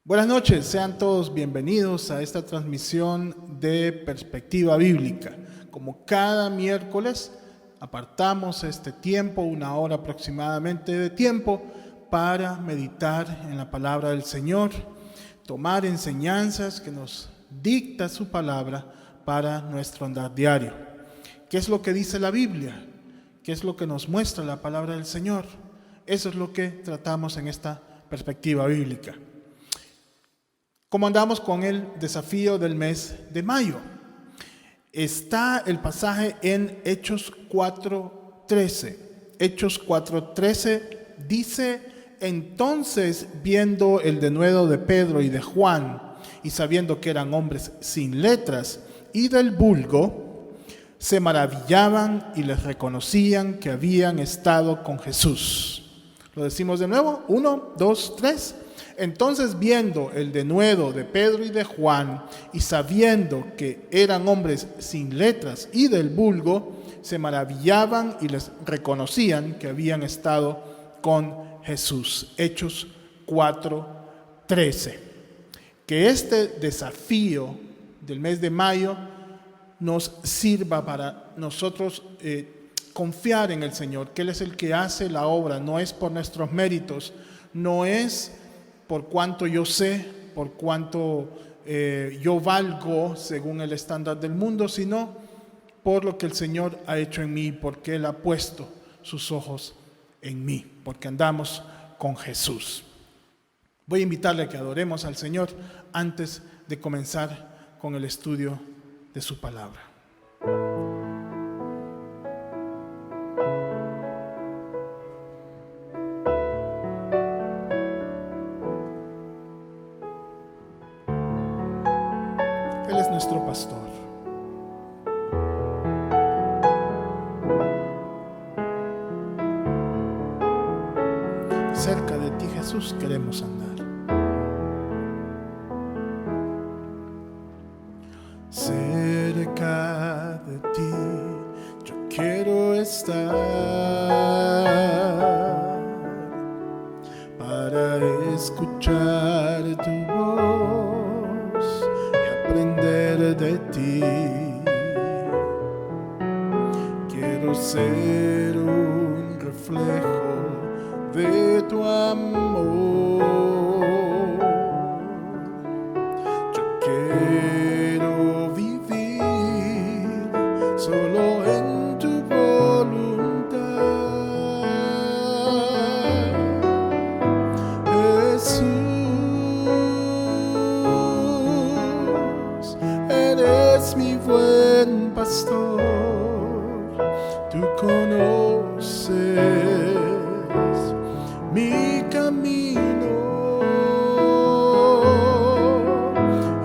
Buenas noches, sean todos bienvenidos a esta transmisión de Perspectiva Bíblica. Como cada miércoles, apartamos este tiempo, 1 hora aproximadamente de tiempo, para meditar en la palabra del Señor, tomar enseñanzas que nos dicta su palabra para nuestro andar diario. ¿Qué es lo que dice la Biblia? ¿Qué es lo que nos muestra la palabra del Señor? Eso es lo que tratamos en esta perspectiva bíblica. ¿Cómo andamos con el desafío del mes de mayo? Está el pasaje en Hechos 4:13. Hechos 4:13 dice: entonces, viendo el denuedo de Pedro y de Juan, y sabiendo que eran hombres sin letras y del vulgo, se maravillaban y les reconocían que habían estado con Jesús. Lo decimos de nuevo, 1, 2, 3. Entonces, viendo el denuedo de Pedro y de Juan, y sabiendo que eran hombres sin letras y del vulgo, se maravillaban y les reconocían que habían estado con Jesús. Hechos 4:13. Que este desafío del mes de mayo nos sirva para nosotros confiar en el Señor, que Él es el que hace la obra, no es por nuestros méritos, no es por cuánto yo sé, por cuánto yo valgo según el estándar del mundo, sino por lo que el Señor ha hecho en mí, porque Él ha puesto sus ojos en mí, porque andamos con Jesús. Voy a invitarle a que adoremos al Señor antes de comenzar con el estudio de su palabra. Él es nuestro pastor. Cerca de ti, Jesús, queremos andar. Cerca de ti yo quiero estar para escuchar tu voz y aprender de ti. Quiero ser un reflejo de tu amor. Yo quiero vivir solo en tu voluntad. Jesús, eres mi buen pastor. Tú conoces mi camino,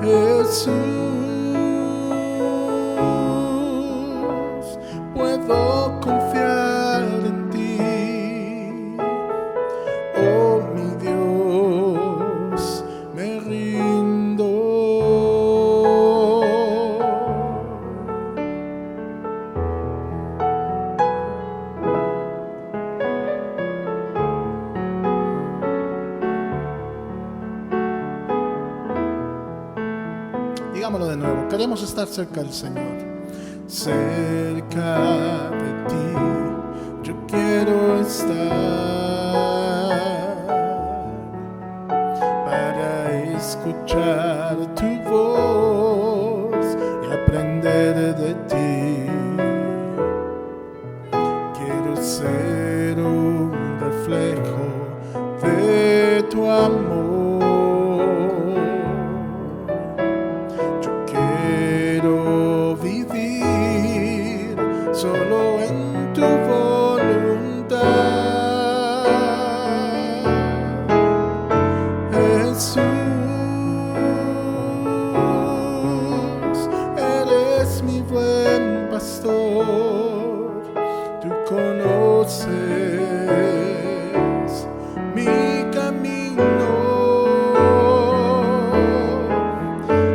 Jesús. Puedo confiar en ti, oh mi Dios, me rindo. Digámoslo de nuevo, queremos estar cerca del Señor. Cerca de ti yo quiero estar para escuchar tu voz y aprender de ti. Quiero ser un reflejo de tu amor. Solo en tu voluntad, Jesús, eres mi buen pastor. Tú conoces mi camino,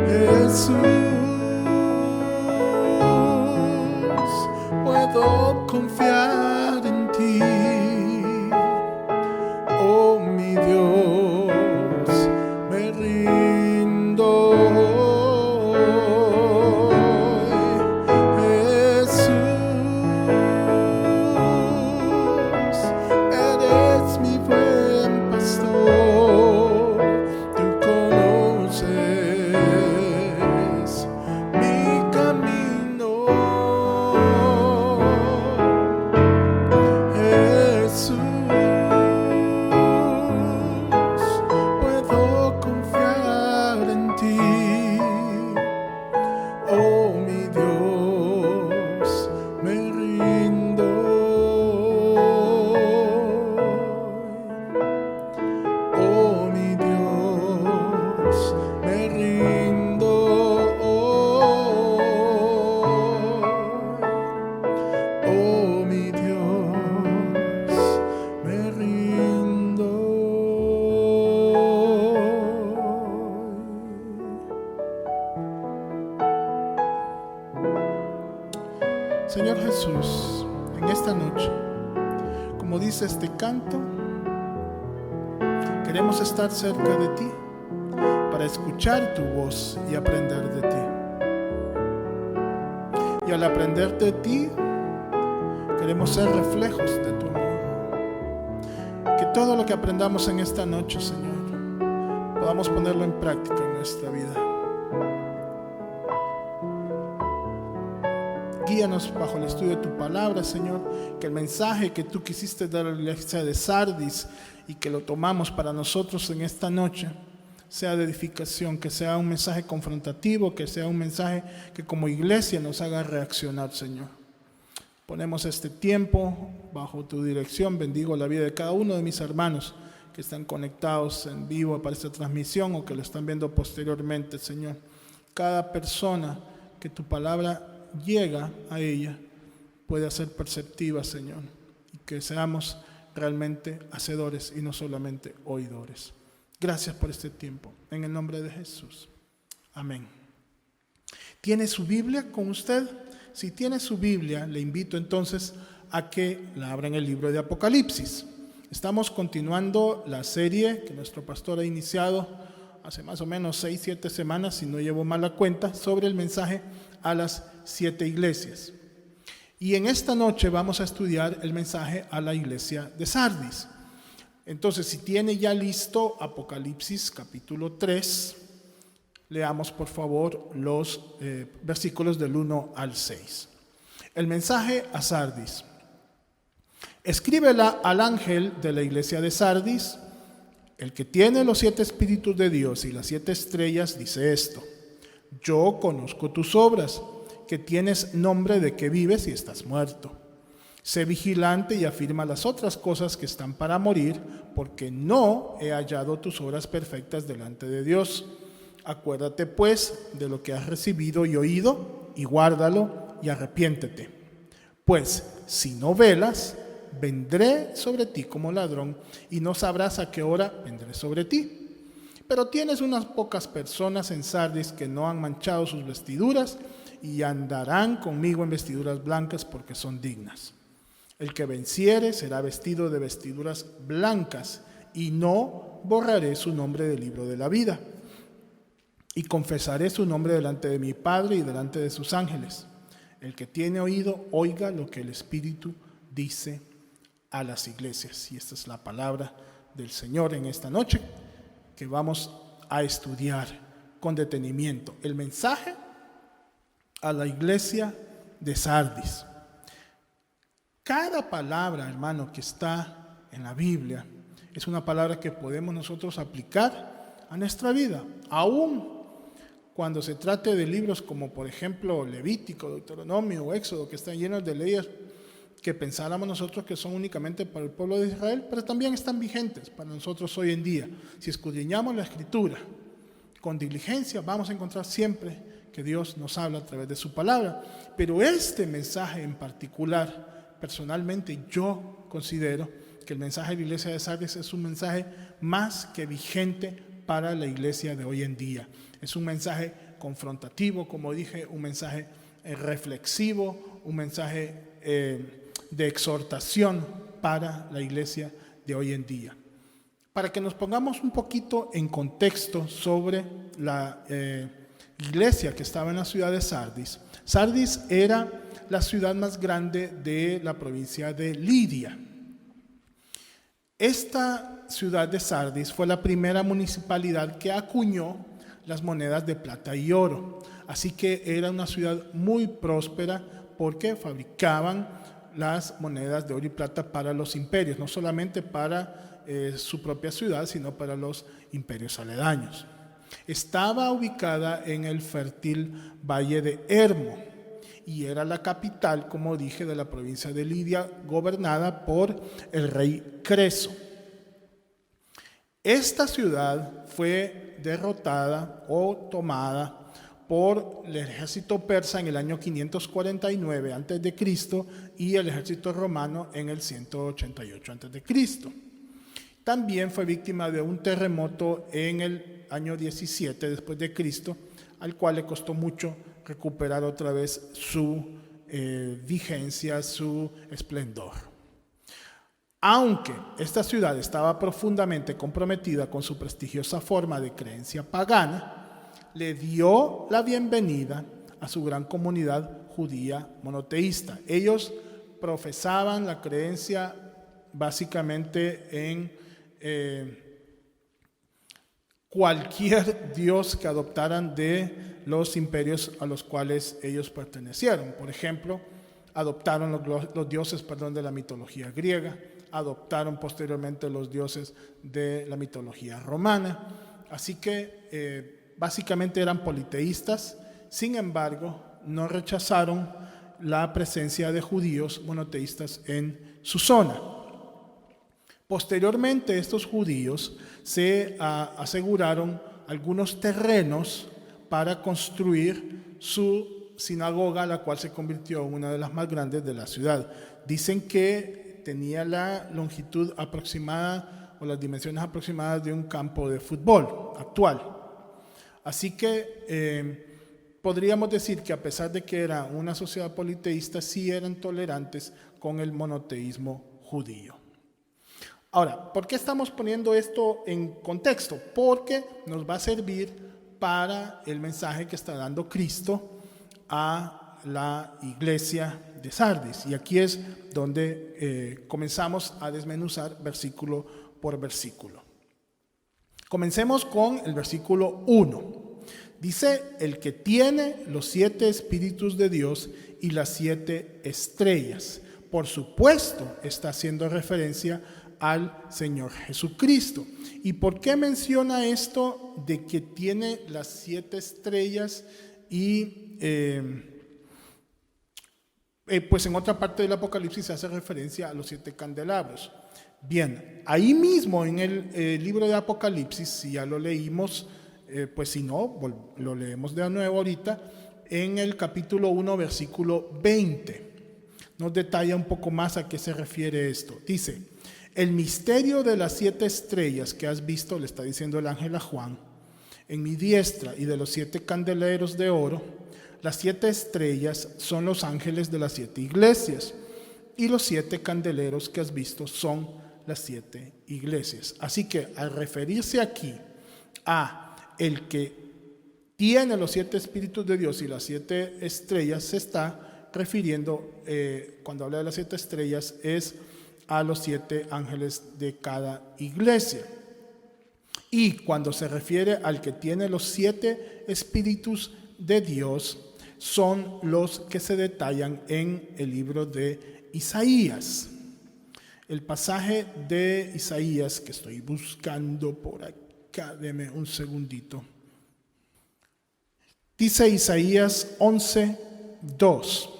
Jesús. Puedo Señor Jesús, en esta noche, como dice este canto, queremos estar cerca de ti para escuchar tu voz y aprender de ti. Y al aprender de ti, queremos ser reflejos de tu amor. Que todo lo que aprendamos en esta noche, Señor, podamos ponerlo en práctica en nuestra vida. Guíanos bajo el estudio de tu palabra, Señor, que el mensaje que tú quisiste dar a la iglesia de Sardis y que lo tomamos para nosotros en esta noche sea de edificación, que sea un mensaje confrontativo, que sea un mensaje que como iglesia nos haga reaccionar, Señor. Ponemos este tiempo bajo tu dirección. Bendigo la vida de cada uno de mis hermanos que están conectados en vivo para esta transmisión o que lo están viendo posteriormente, Señor. Cada persona que tu palabra llega a ella puede ser perceptiva, Señor, y que seamos realmente hacedores y no solamente oidores. Gracias por este tiempo, en el nombre de Jesús. Amén. ¿Tiene su Biblia con usted? Si tiene su Biblia, le invito entonces a que la abra en el libro de Apocalipsis. Estamos continuando la serie que nuestro pastor ha iniciado hace más o menos 6-7 semanas, si no llevo mal la cuenta, sobre el mensaje a las 7 iglesias. Y en esta noche vamos a estudiar el mensaje a la iglesia de Sardis. Entonces, si tiene ya listo Apocalipsis capítulo 3, leamos por favor los versículos del 1 al 6. El mensaje a Sardis. Escríbela al ángel de la iglesia de Sardis, el que tiene los 7 espíritus de Dios y las 7 estrellas, dice esto: yo conozco tus obras, que tienes nombre de que vives y estás muerto. Sé vigilante y afirma las otras cosas que están para morir, porque no he hallado tus obras perfectas delante de Dios. Acuérdate pues de lo que has recibido y oído, y guárdalo y arrepiéntete. Pues si no velas, vendré sobre ti como ladrón, y no sabrás a qué hora vendré sobre ti. Pero tienes unas pocas personas en Sardis que no han manchado sus vestiduras y andarán conmigo en vestiduras blancas porque son dignas. El que venciere será vestido de vestiduras blancas y no borraré su nombre del libro de la vida. Y confesaré su nombre delante de mi Padre y delante de sus ángeles. El que tiene oído, oiga lo que el Espíritu dice a las iglesias. Y esta es la palabra del Señor en esta noche, que vamos a estudiar con detenimiento. El mensaje a la iglesia de Sardis. Cada palabra, hermano, que está en la Biblia es una palabra que podemos nosotros aplicar a nuestra vida, aún cuando se trate de libros como por ejemplo Levítico, Deuteronomio o Éxodo, que están llenos de leyes que pensáramos nosotros que son únicamente para el pueblo de Israel, pero también están vigentes para nosotros hoy en día. Si escudriñamos la Escritura con diligencia, vamos a encontrar siempre que Dios nos habla a través de su palabra. Pero este mensaje en particular, personalmente yo considero que el mensaje de la iglesia de Sardis es un mensaje más que vigente para la iglesia de hoy en día. Es un mensaje confrontativo, como dije, un mensaje reflexivo, un mensaje de exhortación para la iglesia de hoy en día. Para que nos pongamos un poquito en contexto sobre la iglesia que estaba en la ciudad de Sardis. Sardis era la ciudad más grande de la provincia de Lidia. Esta ciudad de Sardis fue la primera municipalidad que acuñó las monedas de plata y oro. Así que era una ciudad muy próspera porque fabricaban las monedas de oro y plata para los imperios, no solamente para su propia ciudad, sino para los imperios aledaños. Estaba ubicada en el fértil valle de Hermo y era la capital, como dije, de la provincia de Lidia, gobernada por el rey Creso. Esta ciudad fue derrotada o tomada por el ejército persa en el año 549 a.C. y el ejército romano en el 188 a.C. También fue víctima de un terremoto en el año 17 después de Cristo, al cual le costó mucho recuperar otra vez su vigencia, su esplendor. Aunque esta ciudad estaba profundamente comprometida con su prestigiosa forma de creencia pagana, le dio la bienvenida a su gran comunidad judía monoteísta. Ellos profesaban la creencia básicamente en cualquier dios que adoptaran de los imperios a los cuales ellos pertenecieron. Por ejemplo, adoptaron los dioses de la mitología griega, adoptaron posteriormente los dioses de la mitología romana. Así que básicamente eran politeístas. Sin embargo, no rechazaron la presencia de judíos monoteístas en su zona. Posteriormente, estos judíos se aseguraron algunos terrenos para construir su sinagoga, la cual se convirtió en una de las más grandes de la ciudad. Dicen que tenía la longitud aproximada o las dimensiones aproximadas de un campo de fútbol actual. Así que podríamos decir que a pesar de que era una sociedad politeísta, sí eran tolerantes con el monoteísmo judío. Ahora, ¿por qué estamos poniendo esto en contexto? Porque nos va a servir para el mensaje que está dando Cristo a la iglesia de Sardis. Y aquí es donde comenzamos a desmenuzar versículo por versículo. Comencemos con el versículo 1. Dice, el que tiene los 7 espíritus de Dios y las 7 estrellas. Por supuesto, está haciendo referencia al Señor Jesucristo. ¿Y por qué menciona esto de que tiene las 7 estrellas y pues en otra parte del Apocalipsis se hace referencia a los 7 candelabros? Bien, ahí mismo en el libro de Apocalipsis, si ya lo leímos, pues si no, lo leemos de nuevo ahorita, en el capítulo 1, versículo 20, nos detalla un poco más a qué se refiere esto. Dice, el misterio de las 7 estrellas que has visto, le está diciendo el ángel a Juan, en mi diestra, y de los 7 candeleros de oro. Las 7 estrellas son los ángeles de las 7 iglesias, y los 7 candeleros que has visto son las 7 iglesias. Así que al referirse aquí a el que tiene los 7 espíritus de Dios y las 7 estrellas, se está refiriendo, cuando habla de las 7 estrellas, es a los 7 ángeles de cada iglesia. Y cuando se refiere al que tiene los 7 espíritus de Dios, son los que se detallan en el libro de Isaías. El pasaje de Isaías que estoy buscando por acá, deme un segundito. Dice Isaías 11:2.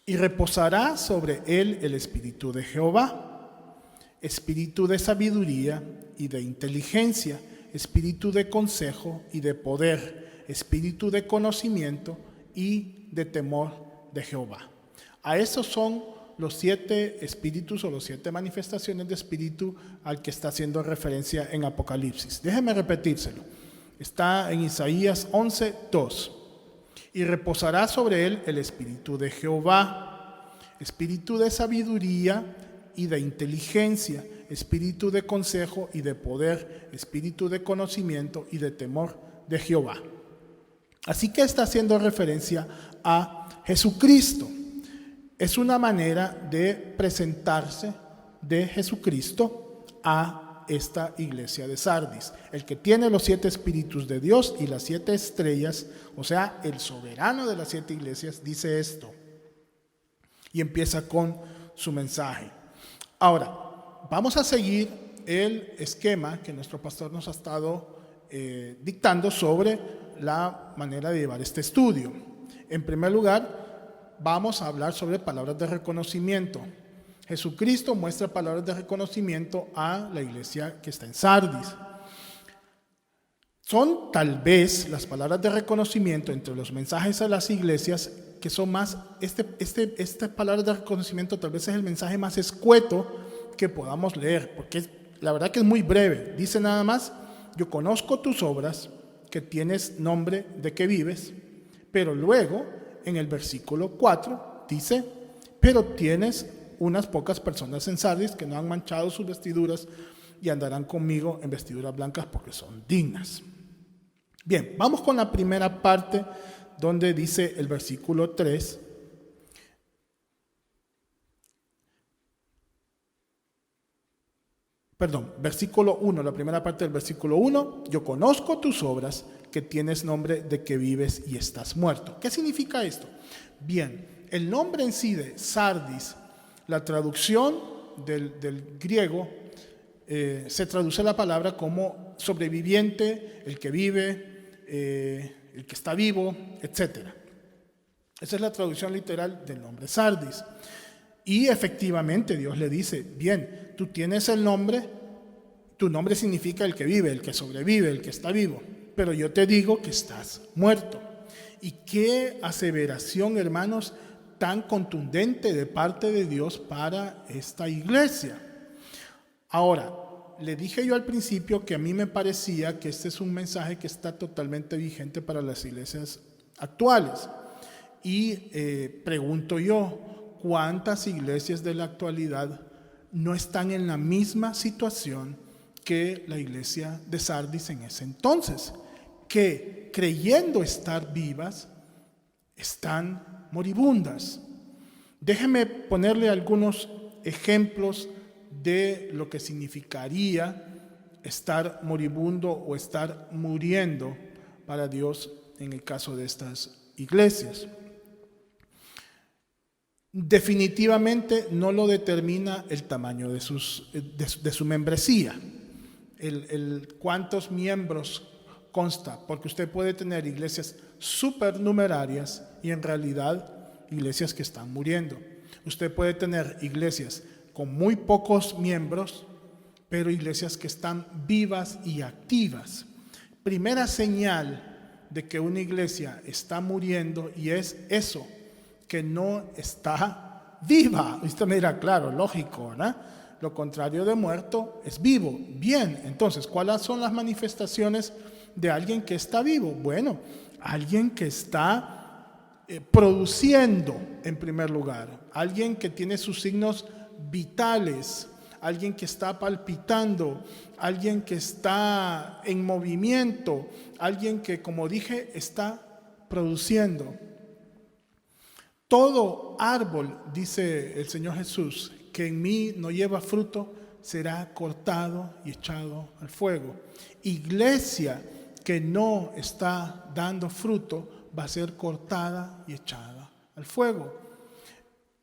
Y reposará sobre él el espíritu de Jehová, espíritu de sabiduría y de inteligencia, espíritu de consejo y de poder, espíritu de conocimiento y de temor de Jehová. A esos son los 7 espíritus o los 7 manifestaciones de espíritu al que está haciendo referencia en Apocalipsis. Déjeme repetírselo. Está en Isaías 11:2. Y reposará sobre él el espíritu de Jehová, espíritu de sabiduría y de inteligencia, espíritu de consejo y de poder, espíritu de conocimiento y de temor de Jehová. Así que está haciendo referencia a Jesucristo. Es una manera de presentarse de Jesucristo a esta iglesia de Sardis. El que tiene los 7 espíritus de Dios y las 7 estrellas, o sea, el soberano de las 7 iglesias, dice esto. Y empieza con su mensaje. Ahora, vamos a seguir el esquema que nuestro pastor nos ha estado dictando sobre la manera de llevar este estudio. En primer lugar, vamos a hablar sobre palabras de reconocimiento. Jesucristo muestra palabras de reconocimiento a la iglesia que está en Sardis. Son tal vez las palabras de reconocimiento entre los mensajes a las iglesias que son más, esta palabra de reconocimiento tal vez es el mensaje más escueto que podamos leer, porque la verdad que es muy breve. Dice nada más, yo conozco tus obras, que tienes nombre de que vives, pero luego en el versículo 4 dice: pero tienes unas pocas personas en Sardis que no han manchado sus vestiduras y andarán conmigo en vestiduras blancas porque son dignas. Bien, vamos con la primera parte donde dice el versículo 3. Versículo 1, la primera parte del versículo 1: yo conozco tus obras, que tienes nombre de que vives y estás muerto. ¿Qué significa esto? Bien, el nombre en sí de Sardis, la traducción del griego, se traduce la palabra como sobreviviente, el que vive, el que está vivo, etc. Esa es la traducción literal del nombre Sardis. Y efectivamente Dios le dice: bien, tú tienes el nombre, tu nombre significa el que vive, el que sobrevive, el que está vivo, pero yo te digo que estás muerto. Y qué aseveración, hermanos, tan contundente de parte de Dios para esta iglesia. Ahora, le dije yo al principio que a mí me parecía que este es un mensaje que está totalmente vigente para las iglesias actuales. Y pregunto yo, ¿cuántas iglesias de la actualidad no están en la misma situación que la iglesia de Sardis en ese entonces? Que creyendo estar vivas, están moribundas. Déjeme ponerle algunos ejemplos de lo que significaría estar moribundo o estar muriendo para Dios en el caso de estas iglesias. Definitivamente no lo determina el tamaño de su membresía, el cuántos miembros consta, porque usted puede tener iglesias supernumerarias y en realidad iglesias que están muriendo. Usted puede tener iglesias con muy pocos miembros, pero iglesias que están vivas y activas. Primera señal de que una iglesia está muriendo y es eso, que no está viva. Usted me dirá, claro, lógico, ¿verdad? Lo contrario de muerto es vivo. Bien, entonces, ¿cuáles son las manifestaciones de alguien que está vivo? Bueno, alguien que está produciendo en primer lugar, alguien que tiene sus signos vitales, alguien que está palpitando, alguien que está en movimiento, alguien que, como dije, está produciendo. Todo árbol, dice el Señor Jesús, que en mí no lleva fruto, será cortado y echado al fuego. Iglesia que no está dando fruto va a ser cortada y echada al fuego.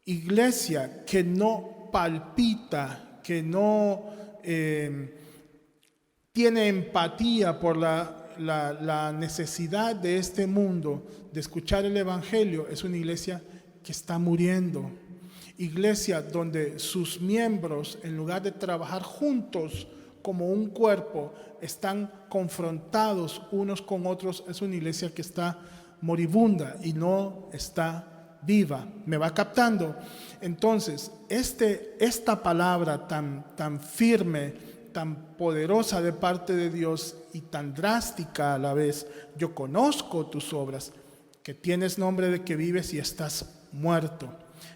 Iglesia que no palpita, que no tiene empatía por la necesidad de este mundo de escuchar el Evangelio, es una iglesia que está muriendo. Iglesia donde sus miembros, en lugar de trabajar juntos como un cuerpo, están confrontados unos con otros, es una iglesia que está moribunda y no está viva. ¿Me va captando? Entonces, esta palabra tan firme, tan poderosa de parte de Dios y tan drástica a la vez: yo conozco tus obras, que tienes nombre de que vives y estás muerto.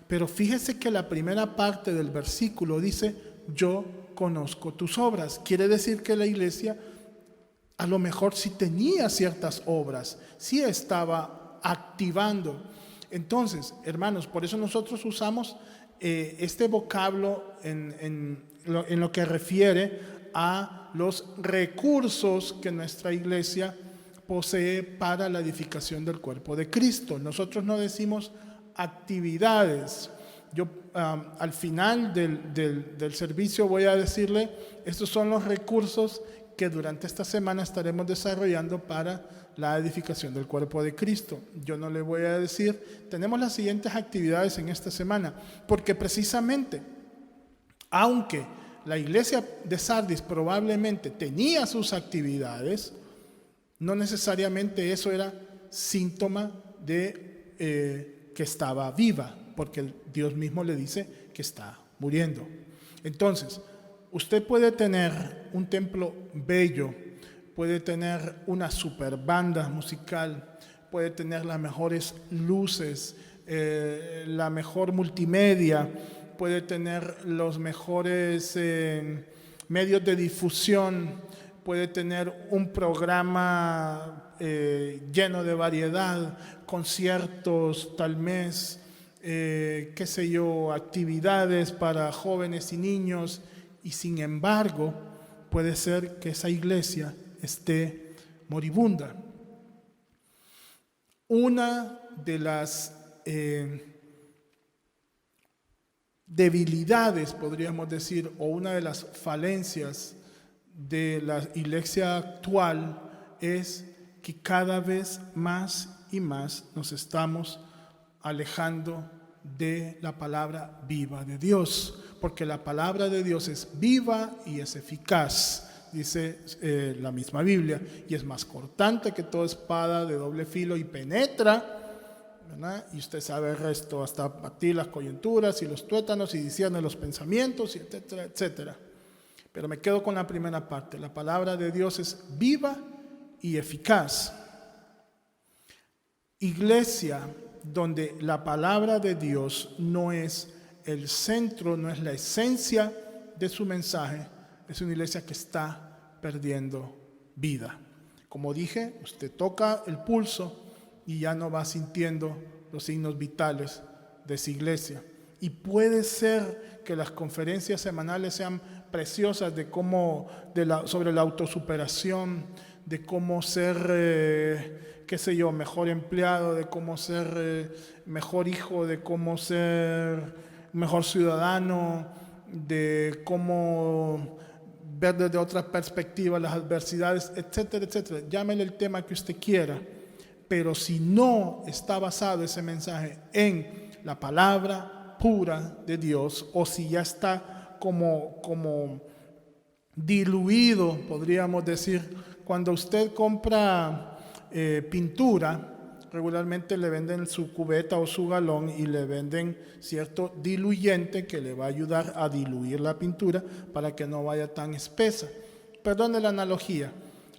Pero fíjese que la primera parte del versículo dice: yo conozco tus obras. Quiere decir que la iglesia a lo mejor sí tenía ciertas obras, sí estaba activando. Entonces, hermanos, por eso nosotros usamos este vocablo en lo que refiere a los recursos que nuestra iglesia posee para la edificación del cuerpo de Cristo. Nosotros no decimos actividades. Yo al final del servicio voy a decirle: estos son los recursos que durante esta semana estaremos desarrollando para la edificación del cuerpo de Cristo. Yo no le voy a decir: tenemos las siguientes actividades en esta semana, porque precisamente, aunque la iglesia de Sardis probablemente tenía sus actividades, no necesariamente eso era síntoma de que estaba viva, porque Dios mismo le dice que está muriendo. Entonces, usted puede tener un templo bello, puede tener una super banda musical, puede tener las mejores luces, la mejor multimedia, puede tener los mejores medios de difusión, puede tener un programa lleno de variedad, conciertos tal mes, qué sé yo, actividades para jóvenes y niños, y sin embargo puede ser que esa iglesia esté moribunda. Una de las debilidades, podríamos decir, o una de las falencias de la iglesia actual es que cada vez más y más nos estamos alejando de la palabra viva de Dios, porque la palabra de Dios es viva y es eficaz, dice la misma Biblia, y es más cortante que toda espada de doble filo y penetra, ¿verdad? Y usted sabe el resto, hasta partir las coyunturas y los tuétanos y discierne los pensamientos, etcétera, etcétera. Pero me quedo con la primera parte. La palabra de Dios es viva y eficaz. Iglesia donde la palabra de Dios no es el centro, no es la esencia de su mensaje, es una iglesia que está perdiendo vida. Como dije, usted toca el pulso y ya no va sintiendo los signos vitales de esa iglesia. Y puede ser que las conferencias semanales sean preciosas sobre la autosuperación, de cómo ser, qué sé yo, mejor empleado, de cómo ser mejor hijo, de cómo ser mejor ciudadano, de cómo ver desde otra perspectiva las adversidades, etcétera, etcétera. Llámele el tema que usted quiera, pero si no está basado ese mensaje en la palabra pura de Dios, o si ya está como diluido, podríamos decir, cuando usted compra pintura, regularmente le venden su cubeta o su galón y le venden cierto diluyente que le va a ayudar a diluir la pintura para que no vaya tan espesa. Perdone la analogía.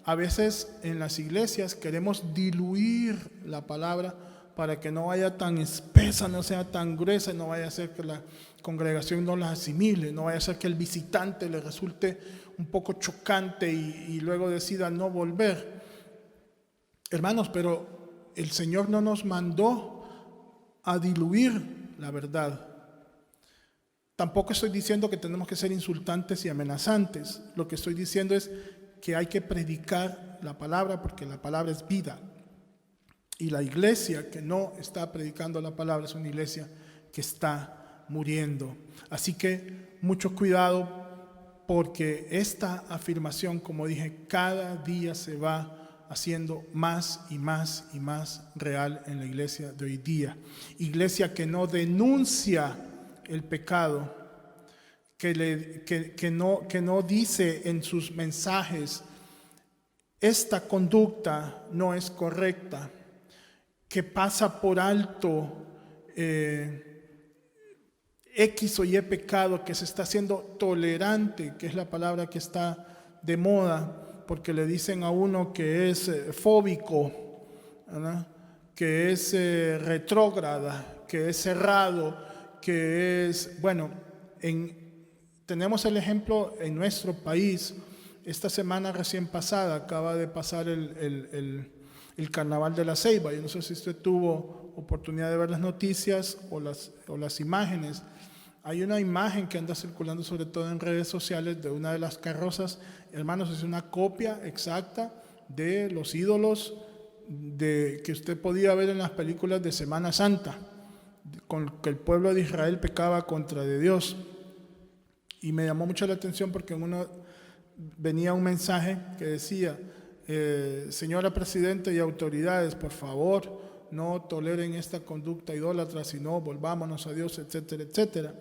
A veces en las iglesias queremos diluir la palabra para que no vaya tan espesa, no sea tan gruesa, no vaya a ser que la congregación no la asimile, no vaya a ser que el visitante le resulte un poco chocante y luego decida no volver. Hermanos, pero el Señor no nos mandó a diluir la verdad. Tampoco estoy diciendo que tenemos que ser insultantes y amenazantes. Lo que estoy diciendo es que hay que predicar la palabra porque la palabra es vida. Y la iglesia que no está predicando la palabra es una iglesia que está muriendo. Así que mucho cuidado porque esta afirmación, como dije, cada día se va haciendo más y más y más real en la iglesia de hoy día. Iglesia que no denuncia el pecado, que no dice en sus mensajes, esta conducta no es correcta, que pasa por alto X o Y pecado, que se está haciendo tolerante, que es la palabra que está de moda, porque le dicen a uno que es fóbico, ¿verdad? Que es retrógrada, que es cerrado, que es, bueno, tenemos el ejemplo en nuestro país. Esta semana recién pasada acaba de pasar el Carnaval de la Ceiba. Yo no sé si usted tuvo oportunidad de ver las noticias o las imágenes. Hay una imagen que anda circulando sobre todo en redes sociales de una de las carrozas. Hermanos, es una copia exacta de los ídolos que usted podía ver en las películas de Semana Santa, con que el pueblo de Israel pecaba contra de Dios. Y me llamó mucho la atención porque en uno venía un mensaje que decía: señora Presidenta y autoridades, por favor, no toleren esta conducta idólatra, sino volvámonos a Dios, etcétera, etcétera.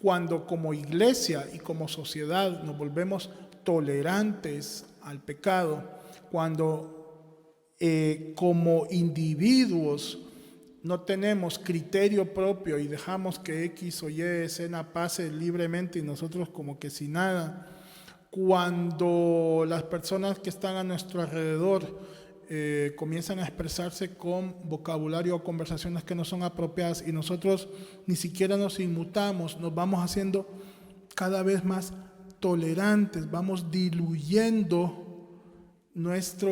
Cuando como iglesia y como sociedad nos volvemos tolerantes al pecado, cuando como individuos no tenemos criterio propio y dejamos que X o Y escena pase libremente y nosotros como que sin nada, cuando las personas que están a nuestro alrededor comienzan a expresarse con vocabulario o conversaciones que no son apropiadas y nosotros ni siquiera nos inmutamos, nos vamos haciendo cada vez más tolerantes, vamos diluyendo nuestra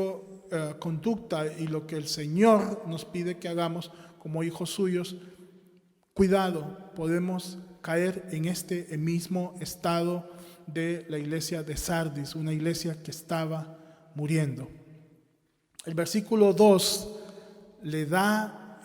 conducta y lo que el Señor nos pide que hagamos como hijos suyos. Cuidado, podemos caer en este mismo estado de la iglesia de Sardis, una iglesia que estaba muriendo. El versículo 2 le da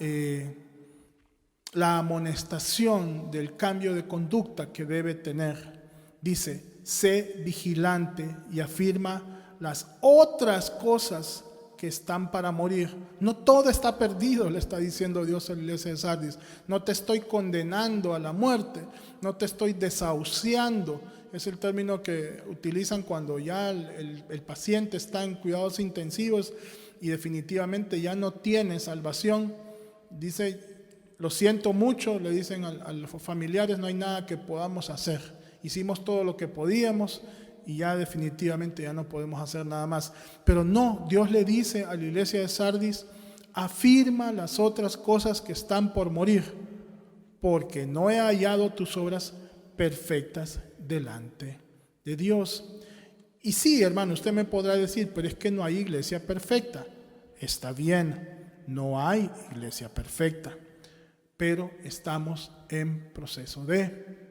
la amonestación del cambio de conducta que debe tener. Dice, sé vigilante, y afirma las otras cosas que están para morir. No todo está perdido, le está diciendo Dios a la iglesia de Sardis. No te estoy condenando a la muerte, no te estoy desahuciando. Es el término que utilizan cuando ya el paciente está en cuidados intensivos y definitivamente ya no tiene salvación. Dice, lo siento mucho, le dicen a los familiares, no hay nada que podamos hacer. Hicimos todo lo que podíamos y ya definitivamente ya no podemos hacer nada más. Pero no, Dios le dice a la iglesia de Sardis, afirma las otras cosas que están por morir, porque no he hallado tus obras perfectas delante de Dios. Y sí, hermano, usted me podrá decir, pero es que no hay iglesia perfecta. Está bien, no hay iglesia perfecta, pero estamos en proceso de.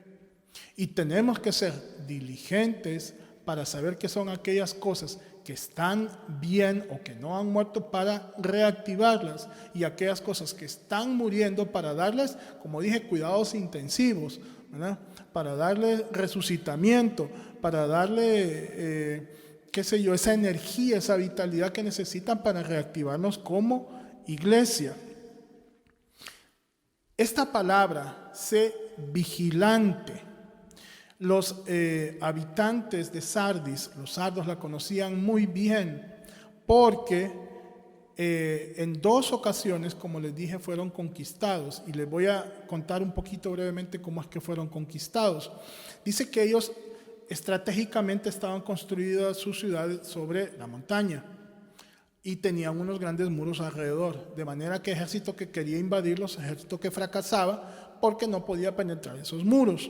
Y tenemos que ser diligentes para saber qué son aquellas cosas que están bien o que no han muerto para reactivarlas, y aquellas cosas que están muriendo para darles, como dije, cuidados intensivos, ¿verdad? Para darle resucitamiento, para darle, esa energía, esa vitalidad que necesitan para reactivarnos como iglesia. Esta palabra, sé vigilante, los habitantes de Sardis, los sardos la conocían muy bien, porque en 2 ocasiones, como les dije, fueron conquistados, y les voy a contar un poquito brevemente cómo es que fueron conquistados. Dice que ellos estratégicamente estaban construidas sus ciudades sobre la montaña y tenían unos grandes muros alrededor, de manera que ejército que quería invadirlos, ejército que fracasaba porque no podía penetrar esos muros.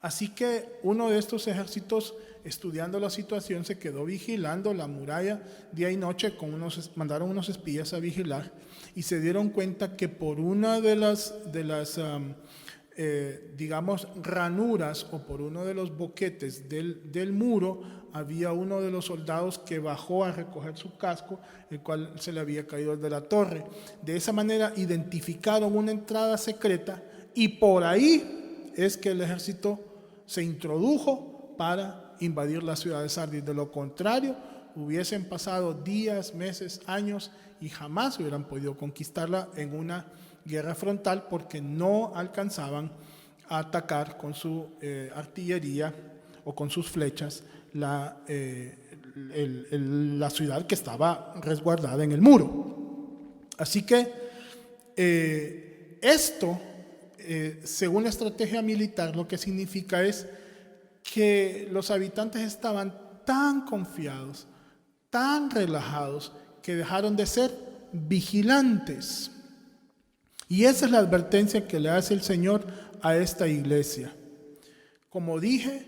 Así que uno de estos ejércitos, estudiando la situación, se quedó vigilando la muralla día y noche, mandaron unos espías a vigilar, y se dieron cuenta que por una de las ranuras, o por uno de los boquetes del muro, había uno de los soldados que bajó a recoger su casco, el cual se le había caído de la torre. De esa manera identificaron una entrada secreta, y por ahí es que el ejército se introdujo para invadir la ciudad de Sardis. De lo contrario, hubiesen pasado días, meses, años y jamás hubieran podido conquistarla en una guerra frontal, porque no alcanzaban a atacar con su artillería o con sus flechas la ciudad que estaba resguardada en el muro. Así que esto, según la estrategia militar, lo que significa es que los habitantes estaban tan confiados, tan relajados, que dejaron de ser vigilantes. Y esa es la advertencia que le hace el Señor a esta iglesia. Como dije,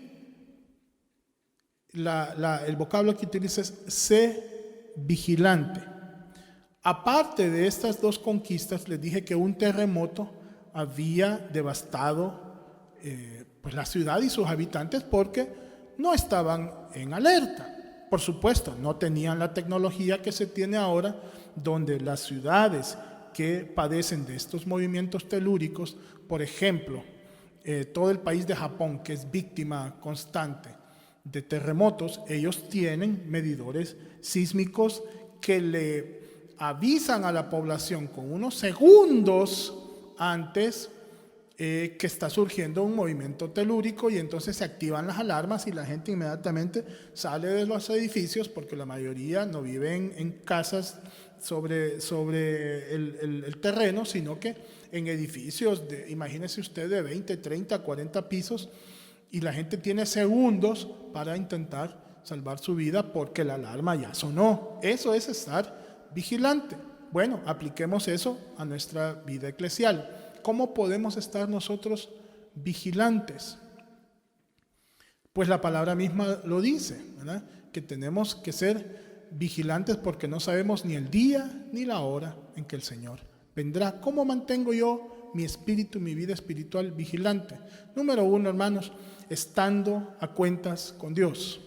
el vocablo que utiliza es sé vigilante. Aparte de estas 2 conquistas, les dije que un terremoto había devastado la ciudad y sus habitantes, porque no estaban en alerta. Por supuesto, no tenían la tecnología que se tiene ahora, donde las ciudades que padecen de estos movimientos telúricos, por ejemplo, todo el país de Japón, que es víctima constante de terremotos, ellos tienen medidores sísmicos que le avisan a la población con unos segundos antes que está surgiendo un movimiento telúrico, y entonces se activan las alarmas y la gente inmediatamente sale de los edificios, porque la mayoría no viven en casas sobre el terreno, sino que en edificios imagínese usted, de 20, 30, 40 pisos, y la gente tiene segundos para intentar salvar su vida porque la alarma ya sonó. Eso es estar vigilante. Bueno, apliquemos eso a nuestra vida eclesial. ¿Cómo podemos estar nosotros vigilantes? Pues la palabra misma lo dice, ¿verdad? Que tenemos que ser vigilantes porque no sabemos ni el día ni la hora en que el Señor vendrá. ¿Cómo mantengo yo mi espíritu, mi vida espiritual vigilante? Número 1, hermanos, estando a cuentas con Dios.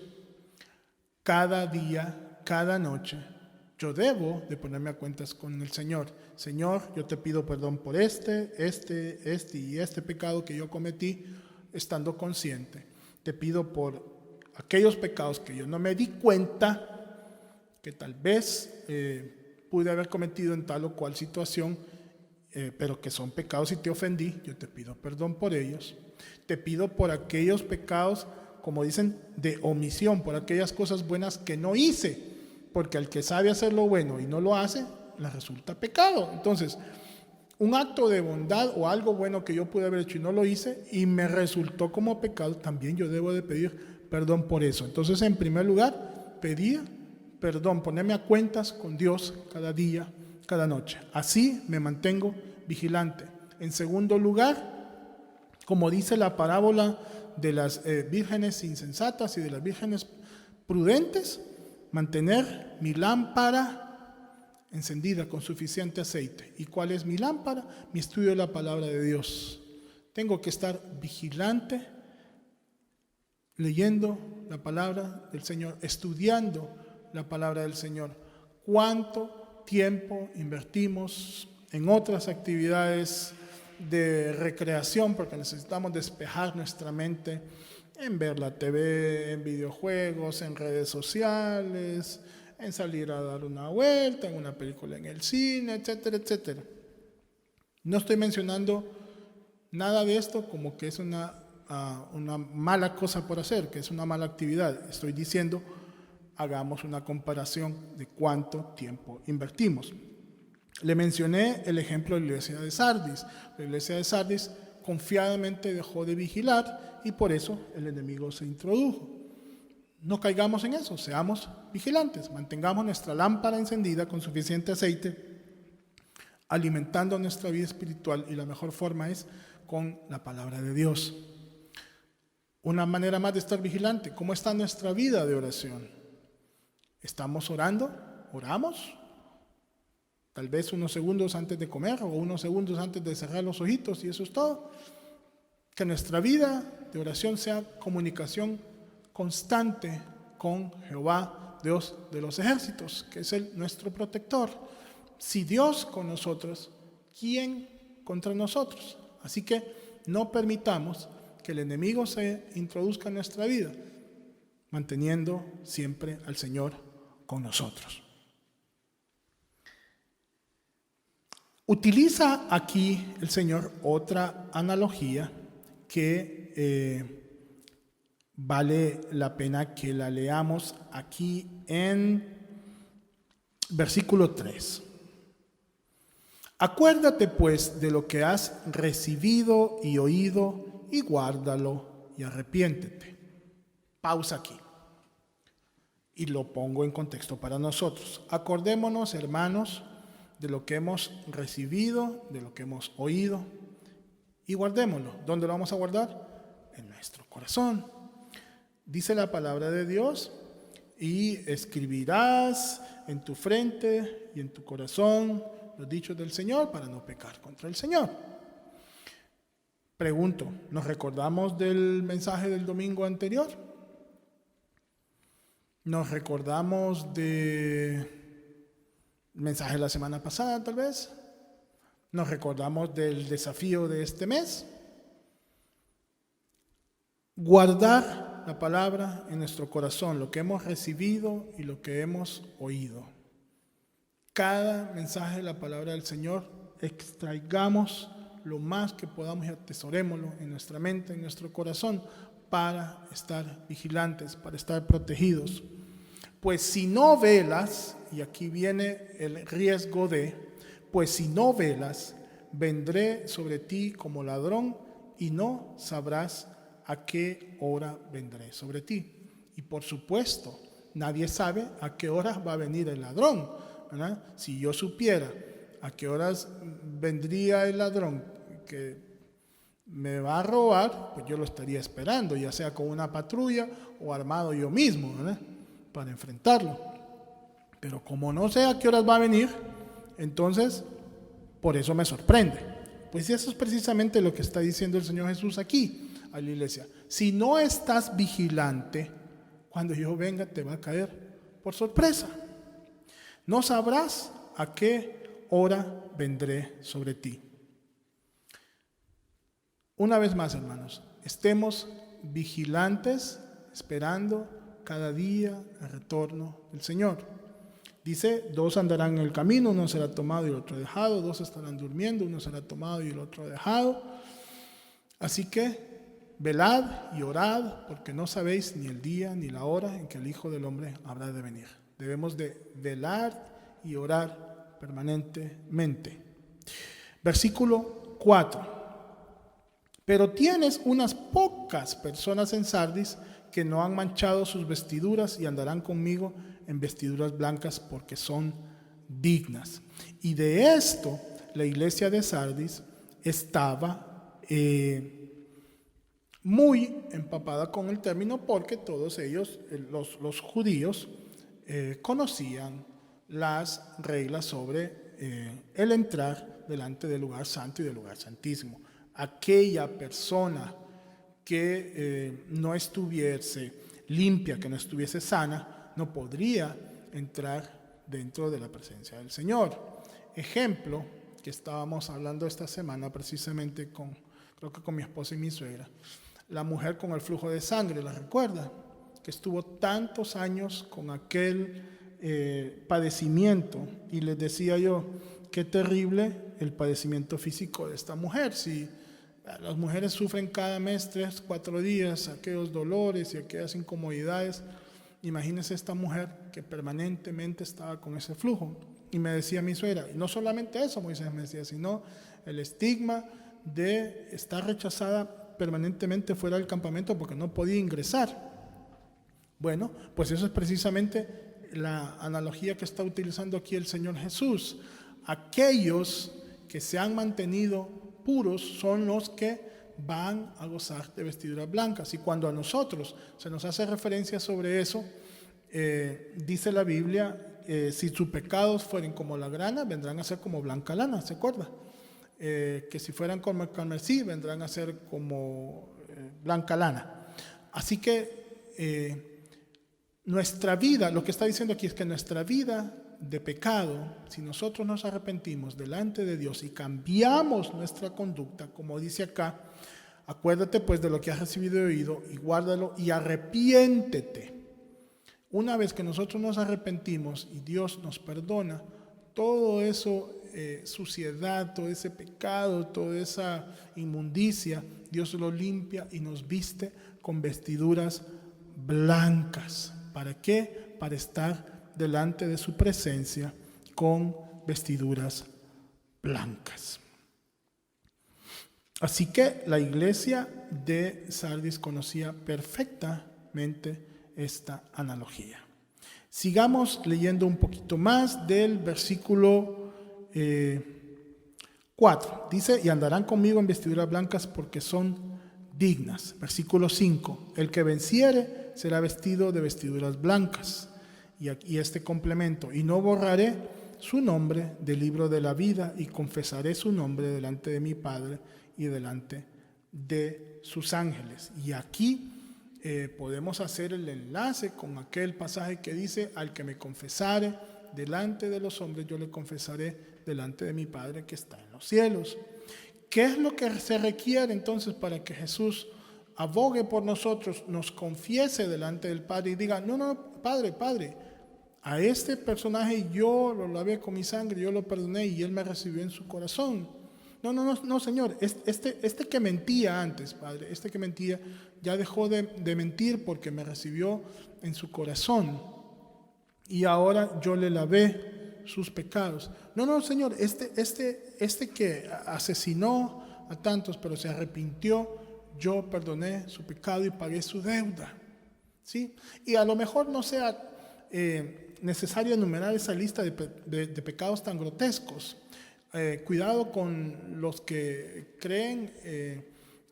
Cada día, cada noche, yo debo de ponerme a cuentas con el Señor. Señor, yo te pido perdón por este y este pecado que yo cometí, estando consciente. Te pido por aquellos pecados que yo no me di cuenta, que tal vez pude haber cometido en tal o cual situación, pero que son pecados y te ofendí, yo te pido perdón por ellos. Te pido por aquellos pecados, como dicen, de omisión, por aquellas cosas buenas que no hice, porque al que sabe hacer lo bueno y no lo hace, le resulta pecado. Entonces, un acto de bondad o algo bueno que yo pude haber hecho y no lo hice y me resultó como pecado, también yo debo de pedir perdón por eso. Entonces, en primer lugar, pedir perdón, ponerme a cuentas con Dios cada día, cada noche. Así me mantengo vigilante. En segundo lugar, como dice la parábola de las vírgenes insensatas y de las vírgenes prudentes, mantener mi lámpara encendida con suficiente aceite. ¿Y cuál es mi lámpara? Mi estudio de la palabra de Dios. Tengo que estar vigilante, leyendo la palabra del Señor, estudiando la palabra del Señor. ¿Cuánto tiempo invertimos en otras actividades de recreación? Porque necesitamos despejar nuestra mente en ver la TV, en videojuegos, en redes sociales, en salir a dar una vuelta, en una película en el cine, etcétera, etcétera. No estoy mencionando nada de esto como que es una mala cosa por hacer, que es una mala actividad. Estoy diciendo, hagamos una comparación de cuánto tiempo invertimos. Le mencioné el ejemplo de la iglesia de Sardis. La iglesia de Sardis confiadamente dejó de vigilar y por eso el enemigo se introdujo. No caigamos en eso, seamos vigilantes, mantengamos nuestra lámpara encendida con suficiente aceite, alimentando nuestra vida espiritual, y la mejor forma es con la palabra de Dios. Una manera más de estar vigilante, ¿cómo está nuestra vida de oración? ¿Estamos orando? ¿Oramos? Tal vez unos segundos antes de comer o unos segundos antes de cerrar los ojitos y eso es todo. Que nuestra vida de oración sea comunicación constante con Jehová, Dios de los ejércitos, que es nuestro protector. Si Dios con nosotros, ¿quién contra nosotros? Así que no permitamos que el enemigo se introduzca en nuestra vida, manteniendo siempre al Señor con nosotros. Utiliza aquí el Señor otra analogía que vale la pena que la leamos aquí en versículo 3. Acuérdate pues de lo que has recibido y oído y guárdalo y arrepiéntete. Pausa aquí y lo pongo en contexto para nosotros. Acordémonos, hermanos, de lo que hemos recibido, de lo que hemos oído y guardémoslo. ¿Dónde lo vamos a guardar? En nuestro corazón. Dice la palabra de Dios: y escribirás en tu frente y en tu corazón los dichos del Señor para no pecar contra el Señor. Pregunto, ¿nos recordamos del mensaje del domingo anterior? ¿Nos recordamos del mensaje de la semana pasada, tal vez? ¿Nos recordamos del desafío de este mes? Guardar la palabra en nuestro corazón, lo que hemos recibido y lo que hemos oído. Cada mensaje de la palabra del Señor, extraigamos lo más que podamos y atesorémoslo en nuestra mente, en nuestro corazón, para estar vigilantes, para estar protegidos. Pues si no velas, y aquí viene el riesgo de, pues si no velas, vendré sobre ti como ladrón y no sabrás a qué hora vendré sobre ti. Y por supuesto, nadie sabe a qué horas va a venir el ladrón, ¿verdad? Si yo supiera a qué horas vendría el ladrón que me va a robar, pues yo lo estaría esperando, ya sea con una patrulla o armado yo mismo, ¿verdad? Para enfrentarlo. Pero como no sé a qué horas va a venir, entonces por eso me sorprende. Pues eso es precisamente lo que está diciendo el Señor Jesús aquí a la iglesia. Si no estás vigilante, cuando yo venga te va a caer por sorpresa. No sabrás a qué hora vendré sobre ti. Una vez más, hermanos, estemos vigilantes, esperando cada día el retorno del Señor. Dice, 2 andarán en el camino, uno será tomado y el otro dejado, 2 estarán durmiendo, uno será tomado y el otro dejado. Así que velad y orad, porque no sabéis ni el día ni la hora en que el Hijo del Hombre habrá de venir. Debemos de velar y orar permanentemente. Versículo 4. Pero tienes unas pocas personas en Sardis que no han manchado sus vestiduras y andarán conmigo en vestiduras blancas porque son dignas. Y de esto la iglesia de Sardis estaba muy empapada con el término, porque todos ellos, los judíos, conocían las reglas sobre el entrar delante del lugar santo y del lugar santísimo. Aquella persona que no estuviese limpia, que no estuviese sana, no podría entrar dentro de la presencia del Señor. Ejemplo que estábamos hablando esta semana precisamente creo que con mi esposa y mi suegra. La mujer con el flujo de sangre, ¿la recuerda? Que estuvo tantos años con aquel padecimiento, y les decía yo, qué terrible el padecimiento físico de esta mujer. Si las mujeres sufren cada mes 3-4 días aquellos dolores y aquellas incomodidades, imagínense esta mujer que permanentemente estaba con ese flujo. Y me decía mi suegra, y no solamente eso, Moisés me decía, sino el estigma de estar rechazada permanentemente fuera del campamento porque no podía ingresar. Bueno, pues eso es precisamente la analogía que está utilizando aquí el Señor Jesús. Aquellos que se han mantenido puros son los que van a gozar de vestiduras blancas. Y cuando a nosotros se nos hace referencia sobre eso, dice la Biblia, si sus pecados fueren como la grana, vendrán a ser como blanca lana, ¿se acuerda? Que si fueran como el carmesí, vendrán a ser como blanca lana. Así que nuestra vida, lo que está diciendo aquí es que nuestra vida de pecado, si nosotros nos arrepentimos delante de Dios y cambiamos nuestra conducta, como dice acá, acuérdate pues de lo que has recibido y oído y guárdalo y arrepiéntete. Una vez que nosotros nos arrepentimos y Dios nos perdona, todo eso, suciedad, todo ese pecado, toda esa inmundicia, Dios lo limpia y nos viste con vestiduras blancas. ¿Para qué? Para estar delante de su presencia con vestiduras blancas. Así que la iglesia de Sardis conocía perfectamente esta analogía. Sigamos leyendo un poquito más del versículo 4. Dice, y andarán conmigo en vestiduras blancas porque son dignas. Versículo 5. El que venciere será vestido de vestiduras blancas. Y aquí este complemento. Y no borraré su nombre del libro de la vida y confesaré su nombre delante de mi Padre y delante de sus ángeles. Y aquí podemos hacer el enlace con aquel pasaje que dice, al que me confesare delante de los hombres, yo le confesaré delante de mi Padre que está en los cielos. ¿Qué es lo que se requiere entonces para que Jesús abogue por nosotros, nos confiese delante del Padre y diga, no, Padre, a este personaje yo lo lavé con mi sangre, yo lo perdoné y él me recibió en su corazón? No, Señor, este que mentía antes, Padre, este que mentía, ya dejó de mentir porque me recibió en su corazón y ahora yo le lavé sus pecados. No, Señor, este que asesinó a tantos pero se arrepintió, yo perdoné su pecado y pagué su deuda. ¿sí? Y a lo mejor no sea necesario enumerar esa lista de pecados tan grotescos. Cuidado con los que creen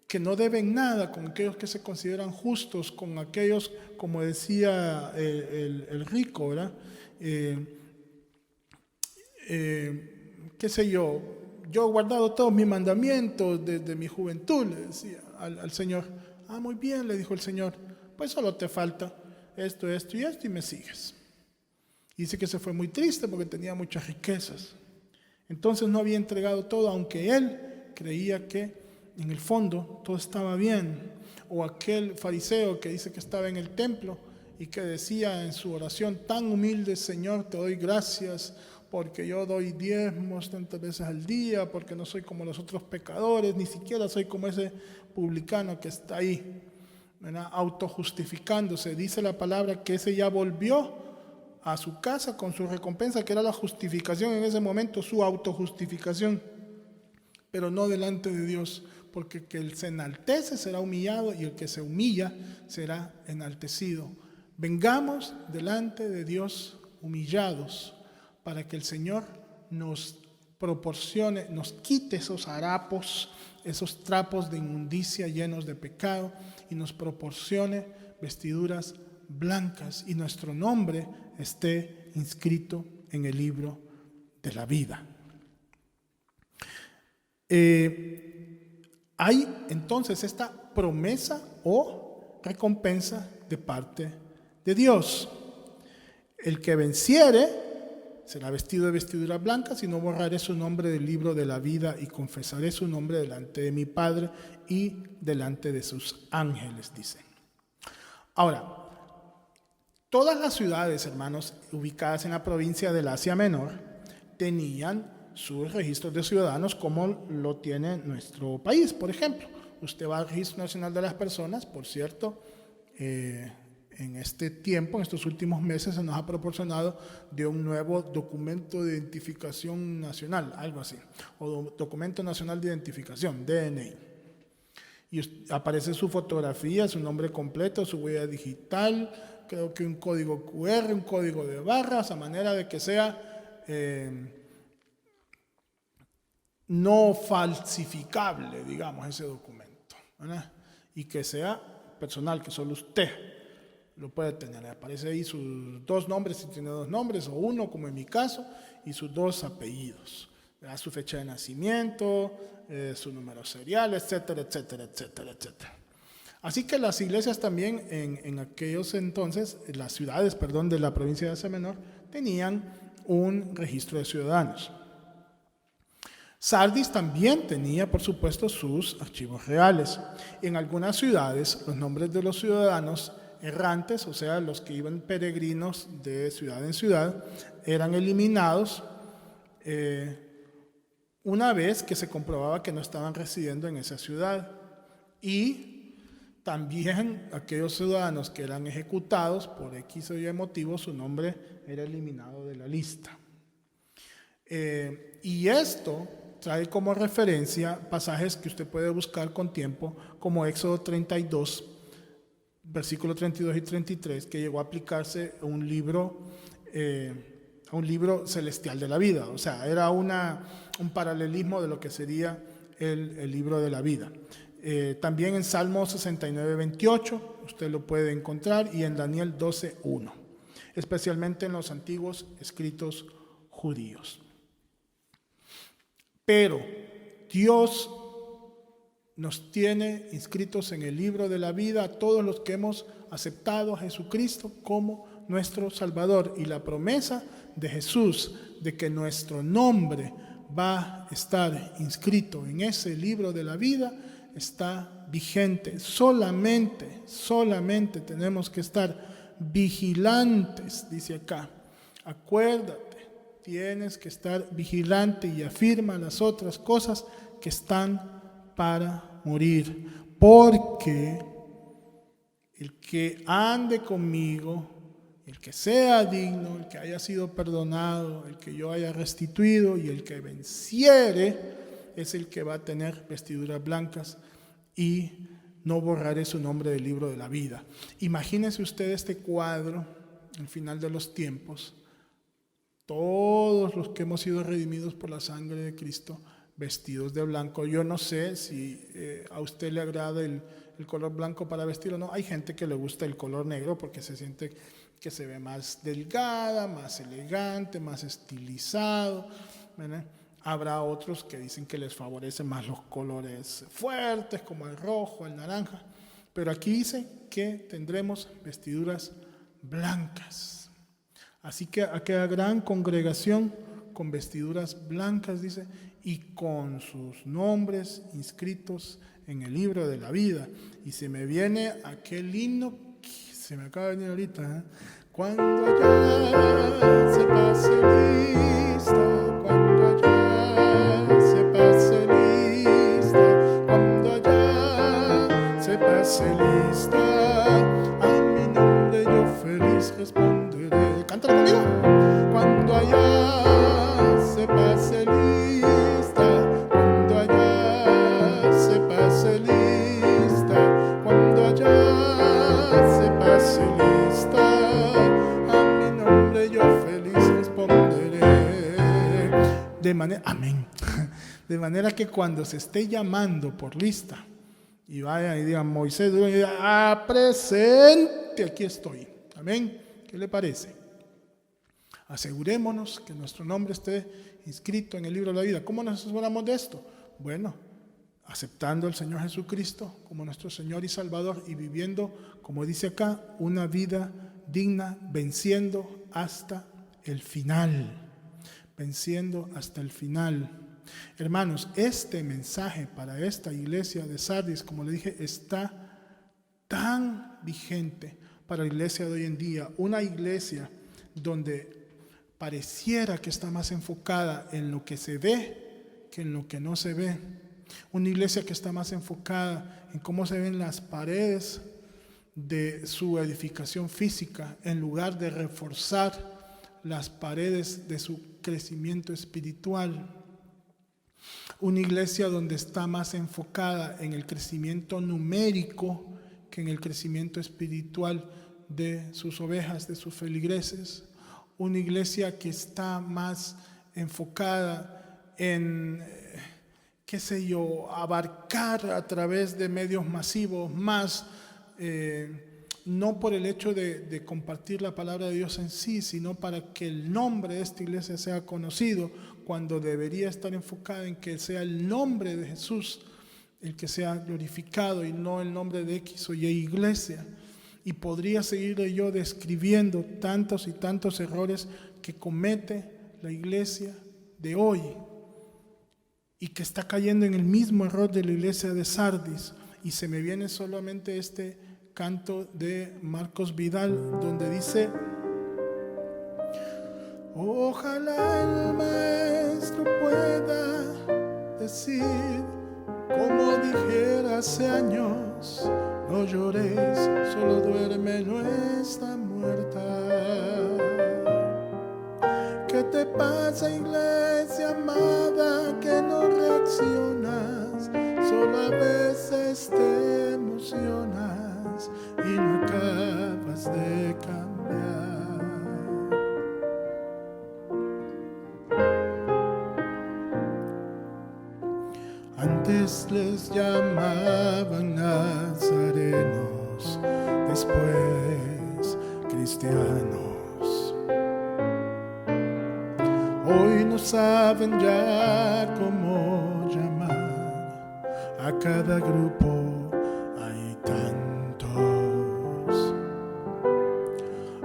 que no deben nada, con aquellos que se consideran justos, con aquellos, como decía el rico, ¿verdad? Qué sé yo he guardado todos mis mandamientos desde mi juventud, le decía al Señor. Ah, muy bien, le dijo el Señor, pues solo te falta esto y me sigues. Y dice que se fue muy triste porque tenía muchas riquezas. Entonces no había entregado todo, aunque él creía que en el fondo todo estaba bien. O aquel fariseo que dice que estaba en el templo y que decía en su oración tan humilde: Señor, te doy gracias porque yo doy diezmos tantas veces al día, porque no soy como los otros pecadores, ni siquiera soy como ese publicano que está ahí, ¿verdad? Autojustificándose. Dice la palabra que ese ya volvió a su casa con su recompensa, que era la justificación en ese momento, su autojustificación, pero no delante de Dios, porque el que se enaltece será humillado y el que se humilla será enaltecido. Vengamos delante de Dios humillados para que el Señor nos proporcione, nos quite esos harapos, esos trapos de inmundicia llenos de pecado y nos proporcione vestiduras blancas y nuestro nombre esté inscrito en el libro de la vida. Hay entonces esta promesa o recompensa de parte de Dios. El que venciere será vestido de vestiduras blancas y no borraré su nombre del libro de la vida y confesaré su nombre delante de mi Padre y delante de sus ángeles, dice. Ahora, todas las ciudades, hermanos, ubicadas en la provincia del Asia Menor, tenían sus registros de ciudadanos como lo tiene nuestro país. Por ejemplo, usted va al Registro Nacional de las Personas, por cierto, en este tiempo, en estos últimos meses, se nos ha proporcionado de un nuevo documento de identificación nacional, algo así, o documento nacional de identificación, DNI. Y aparece su fotografía, su nombre completo, su huella digital, creo que un código QR, un código de barras, a manera de que sea no falsificable, digamos, ese documento, ¿verdad? Y que sea personal, que solo usted lo puede tener. Aparece ahí sus dos nombres, si tiene dos nombres, o uno, como en mi caso, y sus dos apellidos, ¿verdad? Su fecha de nacimiento, su número serial, etcétera, etcétera, etcétera, etcétera. Así que las iglesias también en aquellos entonces, las ciudades, perdón, de la provincia de Asia Menor, tenían un registro de ciudadanos. Sardis también tenía, por supuesto, sus archivos reales. En algunas ciudades, los nombres de los ciudadanos errantes, o sea, los que iban peregrinos de ciudad en ciudad, eran eliminados una vez que se comprobaba que no estaban residiendo en esa ciudad. Y también aquellos ciudadanos que eran ejecutados por X o Y motivo, su nombre era eliminado de la lista. Y esto trae como referencia pasajes que usted puede buscar con tiempo, como Éxodo 32, versículos 32 y 33, que llegó a aplicarse a un libro celestial de la vida. O sea, era un paralelismo de lo que sería el libro de la vida. También en Salmo 69, 28, usted lo puede encontrar, y en Daniel 12, 1, especialmente en los antiguos escritos judíos. Pero Dios nos tiene inscritos en el libro de la vida a todos los que hemos aceptado a Jesucristo como nuestro Salvador. Y la promesa de Jesús de que nuestro nombre va a estar inscrito en ese libro de la vida está vigente. Solamente tenemos que estar vigilantes, dice acá. Acuérdate. Tienes que estar vigilante y afirma las otras cosas que están para morir. Porque el que ande conmigo, el que sea digno, el que haya sido perdonado, el que yo haya restituido y el que venciere, es el que va a tener vestiduras blancas y no borraré su nombre del libro de la vida. Imagínese usted este cuadro, al final de los tiempos, todos los que hemos sido redimidos por la sangre de Cristo, vestidos de blanco. Yo no sé si a usted le agrada el color blanco para vestir o no. Hay gente que le gusta el color negro porque se siente que se ve más delgada, más elegante, más estilizado, ¿verdad? Habrá otros que dicen que les favorecen más los colores fuertes, como el rojo, el naranja. Pero aquí dice que tendremos vestiduras blancas. Así que aquella gran congregación con vestiduras blancas, dice, y con sus nombres inscritos en el libro de la vida. Y se me viene aquel himno que se me acaba de venir ahorita, ¿eh? Cuando allá se pase lista, cuando allá se pase lista, cuando allá se pase lista, a mi nombre yo feliz responderé. Cántalo conmigo. Cuando allá se pase lista, cuando allá se pase lista, cuando allá se pase lista, a mi nombre yo feliz responderé. De manera, amén. De manera que cuando se esté llamando por lista y vaya y diga Moisés, y diga, presente, aquí estoy. Amén. ¿Qué le parece? Asegurémonos que nuestro nombre esté inscrito en el libro de la vida. ¿Cómo nos aseguramos de esto? Bueno, aceptando al Señor Jesucristo como nuestro Señor y Salvador y viviendo, como dice acá, una vida digna, venciendo hasta el final. Venciendo hasta el final. Hermanos, este mensaje para esta iglesia de Sardis, como le dije, está tan vigente para la iglesia de hoy en día. Una iglesia donde pareciera que está más enfocada en lo que se ve que en lo que no se ve. Una iglesia que está más enfocada en cómo se ven las paredes de su edificación física, en lugar de reforzar las paredes de su crecimiento espiritual. Una iglesia donde está más enfocada en el crecimiento numérico que en el crecimiento espiritual de sus ovejas, de sus feligreses. Una iglesia que está más enfocada en, abarcar a través de medios masivos más, no por el hecho de compartir la palabra de Dios en sí, sino para que el nombre de esta iglesia sea conocido, cuando debería estar enfocada en que sea el nombre de Jesús el que sea glorificado y no el nombre de X o Y iglesia. Y podría seguir yo describiendo tantos y tantos errores que comete la iglesia de hoy y que está cayendo en el mismo error de la iglesia de Sardis. Y se me viene solamente este canto de Marcos Vidal, donde dice: ojalá el maestro pueda decir, como dijera hace años, no llores, solo duerme, no está muerta. ¿Qué te pasa, iglesia amada, que no reaccionas? Solo a veces te emocionas y no acabas de cambiar. Antes les llamaban nazarenos, después cristianos. Hoy no saben ya cómo llamar a cada grupo, hay tantos.